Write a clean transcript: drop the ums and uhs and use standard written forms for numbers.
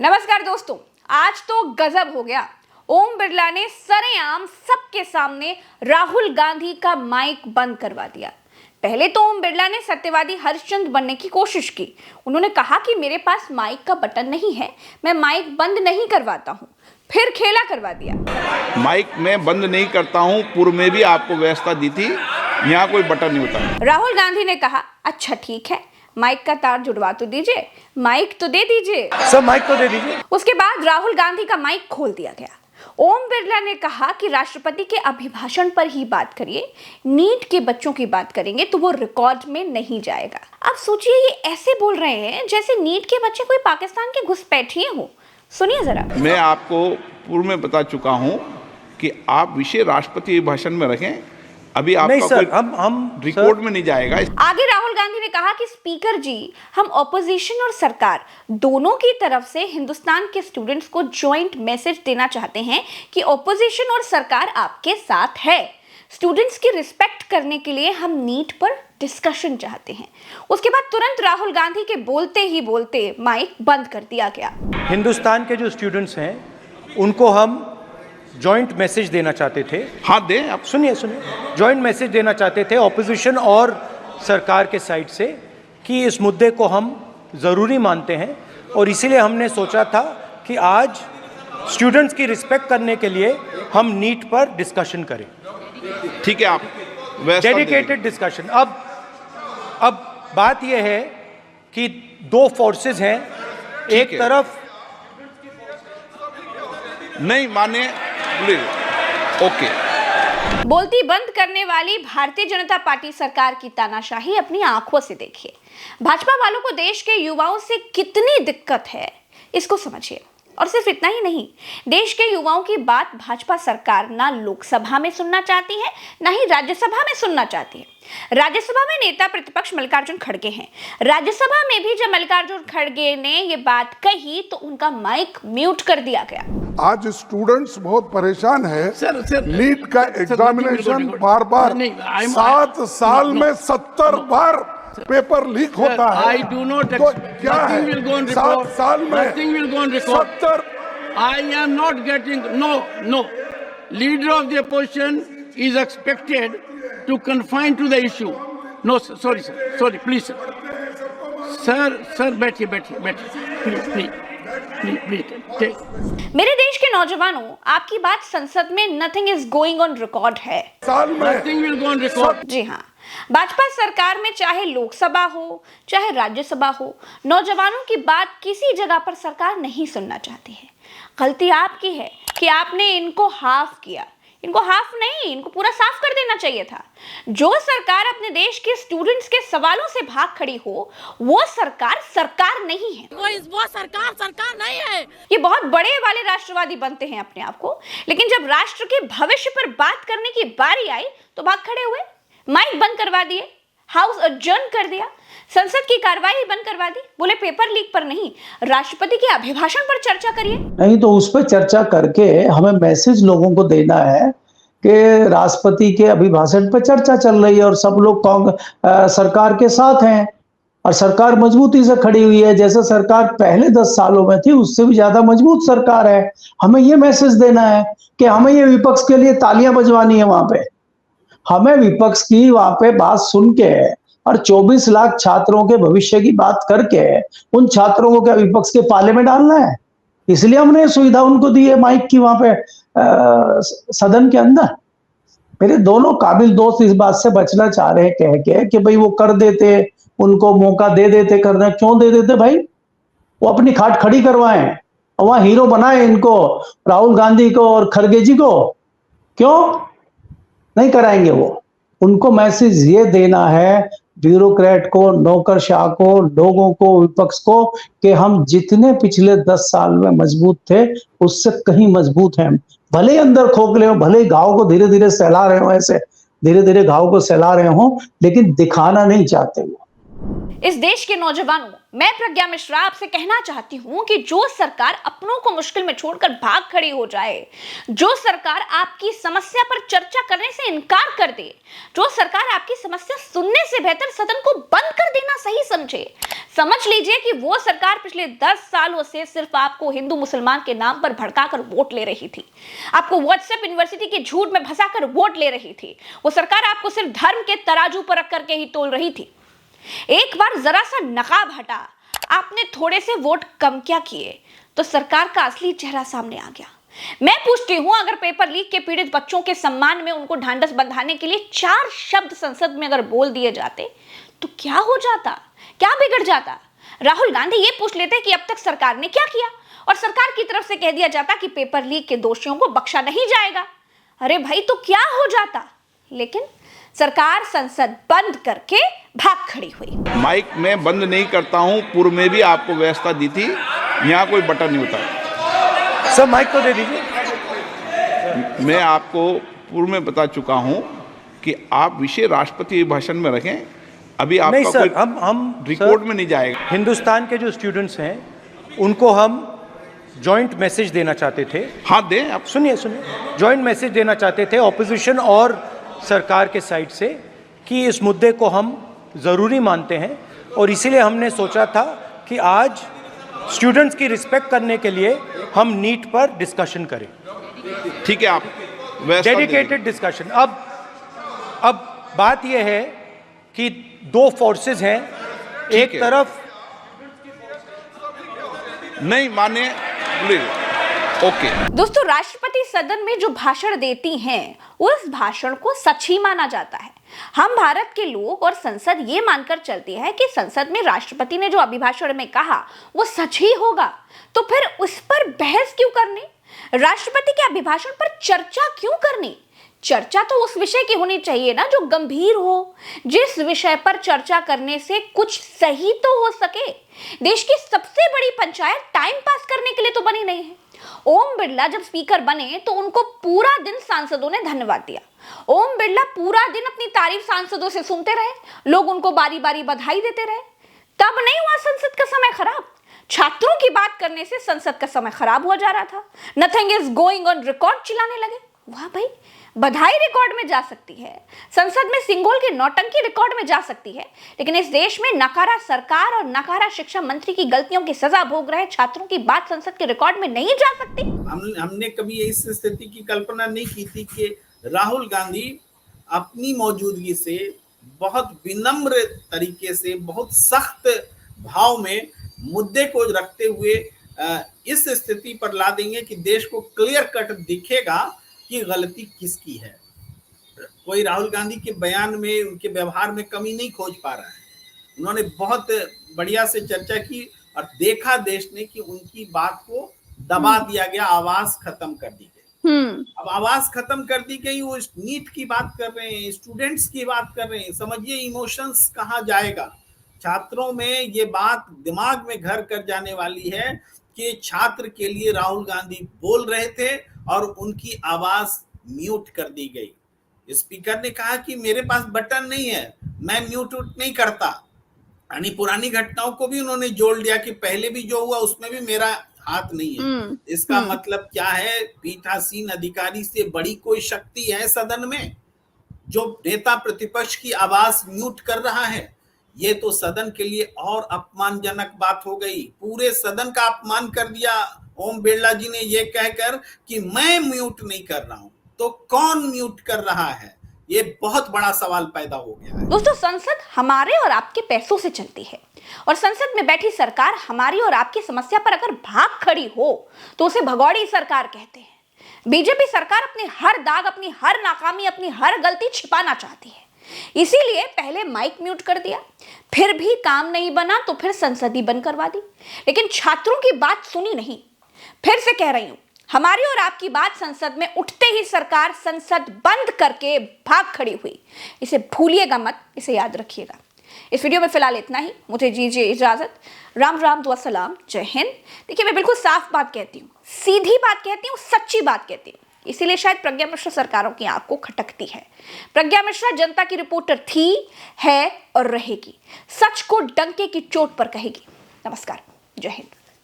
नमस्कार दोस्तों, आज तो गजब हो गया। ओम बिरला ने सरेआम सबके सामने राहुल गांधी का माइक बंद करवा दिया। पहले तो ओम बिरला ने सत्यवादी हरिश्चंद्र बनने की कोशिश की। उन्होंने कहा कि मेरे पास माइक का बटन नहीं है, मैं माइक बंद नहीं करवाता हूं। फिर खेला करवा दिया। माइक मैं बंद नहीं करता हूं, पूर्व में भी आपको व्यवस्था दी थी, यहाँ कोई बटन नहीं होता। राहुल गांधी ने कहा, अच्छा ठीक है, माइक का तार जुड़वा तो दीजिए, माइक तो दे दीजिए सर, माइक तो दे दीजिए। उसके बाद राहुल गांधी का माइक खोल दिया गया। ओम बिरला ने कहा कि राष्ट्रपति के अभिभाषण पर ही बात करिए, नीट के बच्चों की बात करेंगे तो वो रिकॉर्ड में नहीं जाएगा। अब सोचिए, ये ऐसे बोल रहे हैं जैसे नीट के बच्चे कोई पाकिस्तान के घुसपैठिए हो। सुनिए जरा। मैं आपको पूर्व में बता चुका हूं कि आप विषय राष्ट्रपति भाषण में रखें, अभी आपका नहीं सर, कोई हम रिकॉर्ड में नहीं जाएगा। आगे राहुल गांधी ने कहा कि स्पीकर जी, हम ऑपोजिशन और सरकार दोनों की तरफ से हिंदुस्तान के स्टूडेंट्स को जॉइंट मैसेज देना चाहते हैं कि ऑपोजिशन और सरकार आपके साथ है। स्टूडेंट्स की रिस्पेक्ट करने के लिए हम नीट पर डिस्कशन चाहते हैं। उसके बाद तुरंत राहुल गांधी के बोलते ही बोलते माइक बंद कर दिया गया। हिंदुस्तान के जो स्टूडेंट्स हैं उनको हम जॉइंट मैसेज देना चाहते थे। हाँ दें आप। सुनिए, जॉइंट मैसेज देना चाहते थे ऑपोजिशन और सरकार के साइड से कि इस मुद्दे को हम ज़रूरी मानते हैं और इसीलिए हमने सोचा था कि आज स्टूडेंट्स की रिस्पेक्ट करने के लिए हम नीट पर डिस्कशन करें। ठीक है, आप डेडिकेटेड डिस्कशन। अब बात यह है कि दो फोर्सेस हैं, एक तरफ नहीं माने, ओके। बोलती बंद करने वाली भारतीय जनता पार्टी सरकार की तानाशाही अपनी आंखों से देखिए। भाजपा वालों को देश के युवाओं से कितनी दिक्कत है, इसको समझिए। और सिर्फ इतना ही नहीं, देश के युवाओं की बात भाजपा सरकार ना लोकसभा में सुनना चाहती है, ना ही राज्यसभा में सुनना चाहती है। राज्यसभा में नेता प्रतिपक्ष मल्लिकार्जुन खड़गे हैं। राज्यसभा में भी जब मल्लिकार्जुन खड़गे ने ये बात कही तो उनका माइक म्यूट कर दिया गया। आज स्टूडेंट्स बहुत परेशान है। नीट का एग्जामिनेशन बार बार 7 साल में 70 बार पेपर लीक होता है। I do not तो क्या है, will go on 7 record. साल में Nothing will go on record. 70। I am not getting no. Leader of the opposition is expected to confine to the issue. No, sir, sorry, please, sir, बैठिए, please. मेरे देश के नौजवानों, आपकी बात संसद में nothing is going on record है। साल में Nothing will go on record. जी हाँ, भाजपा सरकार में चाहे लोकसभा हो चाहे राज्यसभा हो, नौजवानों की बात किसी जगह पर सरकार नहीं सुनना चाहती है। गलती आपकी है कि आपने इनको हाफ किया। इनको हाफ नहीं, इनको पूरा साफ कर देना चाहिए था। जो सरकार अपने देश के स्टूडेंट्स के सवालों से भाग खड़ी हो, वो सरकार नहीं है। वो सरकार नहीं है। ये बहुत बड़े वाले राष्ट्रवादी बनते हैं अपने आप को, लेकिन जब राष्ट्र के भविष्य पर बात करने की बारी आई तो भाग खड़े हुए, माइक बंद करवा दिए, हाउस अडजर्न कर दिया, संसद की कार्रवाई बंद करवा दी। बोले पेपर लीक पर नहीं, राष्ट्रपति के अभिभाषण पर चर्चा करिए। नहीं तो उस पर चर्चा करके हमें मैसेज लोगों को देना है कि राष्ट्रपति के अभिभाषण पर चर्चा चल रही है और सब लोग सरकार के साथ हैं और सरकार मजबूती से खड़ी हुई है। जैसे सरकार पहले 10 सालों में थी, उससे भी ज्यादा मजबूत सरकार है। हमें ये मैसेज देना है कि हमें ये विपक्ष के लिए तालियां बजवानी है। वहां पे हमें विपक्ष की वहां पे बात सुन के और 24 लाख छात्रों के भविष्य की बात करके उन छात्रों को क्या विपक्ष के पाले में डालना है। इसलिए हमने सुविधा उनको दी है माइक की वहां पे सदन के अंदर। मेरे दोनों काबिल दोस्त इस बात से बचना चाह रहे हैं कह के कि भाई वो कर देते, उनको मौका दे देते करना। क्यों दे देते भाई? वो अपनी खाट खड़ी करवाएं और वहां हीरो बनाए इनको, राहुल गांधी को और खड़गे जी को। क्यों नहीं कराएंगे? वो उनको मैसेज ये देना है ब्यूरोक्रेट को, नौकरशाह को, लोगों को, विपक्ष को कि हम जितने पिछले 10 साल में मजबूत थे उससे कहीं मजबूत हैं। भले ही अंदर खोखले हो, भले ही घाव को धीरे धीरे सहला रहे हो, ऐसे धीरे धीरे घाव को सहला रहे हो, लेकिन दिखाना नहीं चाहते वो। इस देश के नौजवानों, मैं प्रज्ञा मिश्रा आपसे कहना चाहती हूं कि जो सरकार अपनों को मुश्किल में छोड़कर भाग खड़ी हो जाए, जो सरकार आपकी समस्या पर चर्चा करने से इनकार कर दे, जो सरकार आपकी समस्या सुनने से बेहतर सदन को बंद कर देना सही समझे, समझ लीजिए कि वो सरकार पिछले 10 सालों से सिर्फ आपको हिंदू मुसलमान के नाम पर भड़काकर वोट ले रही थी, आपको व्हाट्सएप यूनिवर्सिटी के झूठ में फंसाकर वोट ले रही थी। वो सरकार आपको सिर्फ धर्म के तराजू पर रख करके ही तोल रही थी। एक बार जरा सा नकाब हटा, आपने थोड़े से वोट कम क्या किए तो सरकार का असली चेहरा सामने आ गया। मैं पूछती हूं, अगर पेपर लीक के पीड़ित बच्चों के सम्मान में उनको ढांढस बंधाने के लिए 4 शब्द संसद में अगर बोल दिए जाते तो क्या हो जाता, क्या बिगड़ जाता? राहुल गांधी ये पूछ लेते कि अब तक सरकार ने क्या किया, और सरकार की तरफ से कह दिया जाता कि पेपर लीक के दोषियों को बख्शा नहीं जाएगा। अरे भाई, तो क्या हो जाता? लेकिन सरकार संसद बंद करके भाग खड़ी हुई। माइक मैं बंद नहीं करता हूं, पूर्व में भी आपको व्यवस्था दी थी, यहाँ कोई बटन नहीं होता। सर माइक को दे दीजिए। मैं आपको पूर्व में बता चुका हूं कि आप विषय राष्ट्रपति भाषण में रखें, अभी आपका नहीं सर, कोई हम रिकॉर्ड सर, में नहीं जाएगा। हिंदुस्तान के जो स्टूडेंट्स हैं उनको हम जॉइंट मैसेज देना चाहते थे। हाँ दें आप। सुनिए, जॉइंट मैसेज देना चाहते थे ऑपोजिशन और सरकार के साइड से कि इस मुद्दे को हम ज़रूरी मानते हैं, और इसीलिए हमने सोचा था कि आज स्टूडेंट्स की रिस्पेक्ट करने के लिए हम नीट पर डिस्कशन करें। ठीक है, आप डेडिकेटेड डिस्कशन। अब बात यह है कि 2 फोर्सेस हैं, एक तरफ नहीं माने, प्लीज। ओके। दोस्तों, राष्ट्रपति सदन में जो भाषण देती हैं, उस भाषण को सच ही माना जाता है। हम भारत के लोग और संसद ये मानकर चलती है कि संसद में राष्ट्रपति ने जो अभिभाषण में कहा वो सच ही होगा, तो फिर उस पर बहस क्यों करनी? राष्ट्रपति के अभिभाषण पर चर्चा क्यों करनी? चर्चा तो उस विषय की होनी चाहिए ना जो गंभीर हो, जिस विषय पर चर्चा करने से कुछ सही तो हो सके। देश की सबसे बड़ी पंचायत टाइम पास करने के लिए तो बनी नहीं है। ओम बिरला जब स्पीकर बने तो उनको पूरा दिन सांसदों ने धन्यवाद दिया। ओम बिरला पूरा दिन अपनी तारीफ सांसदों से सुनते रहे, लोग उनको बारी बारी बधाई देते रहे। तब नहीं हुआ संसद का समय खराब। छात्रों की बात करने से संसद का समय खराब हो जा रहा था। Nothing is going on record चिल्लाने लगे। वाह भाई, बधाई रिकॉर्ड में जा सकती है, संसद में सिंगोल की नौटंकी रिकॉर्ड में जा सकती है, लेकिन इस देश में नकारा सरकार और नकारा शिक्षा मंत्री की गलतियों की सजा भोग रहे छात्रों की बात संसद के रिकॉर्ड में नहीं जा सकती। हमने कभी इस स्थिति की कल्पना नहीं की थी कि राहुल गांधी अपनी मौजूदगी से बहुत विनम्र तरीके से, बहुत सख्त भाव में मुद्दे को रखते हुए इस स्थिति पर ला देंगे कि देश को क्लियर कट दिखेगा कि गलती किसकी है। कोई राहुल गांधी के बयान में, उनके व्यवहार में कमी नहीं खोज पा रहा है। उन्होंने बहुत बढ़िया से चर्चा की और देखा देश ने कि उनकी बात को दबा दिया गया, आवाज खत्म कर दी गई। अब आवाज खत्म कर दी गई, वो नीट की बात कर रहे हैं, स्टूडेंट्स की बात कर रहे हैं। समझिए इमोशंस कहाँ जाएगा। छात्रों में ये बात दिमाग में घर कर जाने वाली है कि छात्र के लिए राहुल गांधी बोल रहे थे और उनकी आवाज म्यूट कर दी गई। स्पीकर ने कहा कि मेरे पास बटन नहीं है, मैं म्यूट नहीं करता। यानी पुरानी घटनाओं को भी उन्होंने जोड़ लिया कि पहले भी जो हुआ उसमें भी मेरा हाथ नहीं है। इसका मतलब क्या है? पीठासीन अधिकारी से बड़ी कोई शक्ति है सदन में जो नेता प्रतिपक्ष की आवाज म्यूट कर रहा है? ये तो सदन के लिए और अपमानजनक बात हो गई। पूरे सदन का अपमान कर दिया ओम बिरला जी ने ये कहकर कि मैं म्यूट नहीं कर रहा हूं। तो कौन म्यूट कर रहा है? ये बहुत बड़ा सवाल पैदा हो गया है। दोस्तों, संसद हमारे और आपके पैसों से चलती है, और संसद में बैठी सरकार हमारी और आपकी समस्या पर अगर भाग खड़ी हो तो उसे भगौड़ी सरकार कहते हैं। बीजेपी सरकार अपनी हर दाग, अपनी हर नाकामी, अपनी हर गलती छिपाना चाहती है। इसीलिए पहले माइक म्यूट कर दिया, फिर भी काम नहीं बना तो फिर संसद ही बंद करवा दी, लेकिन छात्रों की बात सुनी नहीं। फिर से कह रही हूं, हमारी और आपकी बात संसद में उठते ही सरकार संसद बंद करके भाग खड़ी हुई। इसे भूलिएगा मत, इसे याद रखिएगा। इस वीडियो में फिलहाल इतना ही। मुझे दीजिए इजाजत। राम राम, दुआ सलाम, जय हिंद। देखिए, मैं बिल्कुल साफ बात कहती हूँ, सीधी बात कहती हूँ, सच्ची बात कहती हूँ। इसीलिए शायद प्रज्ञा मिश्रा सरकारों की आंख को खटकती है। प्रज्ञा मिश्रा जनता की रिपोर्टर थी, है और रहेगी। सच को डंके की चोट पर कहेगी। नमस्कार, जय हिंद।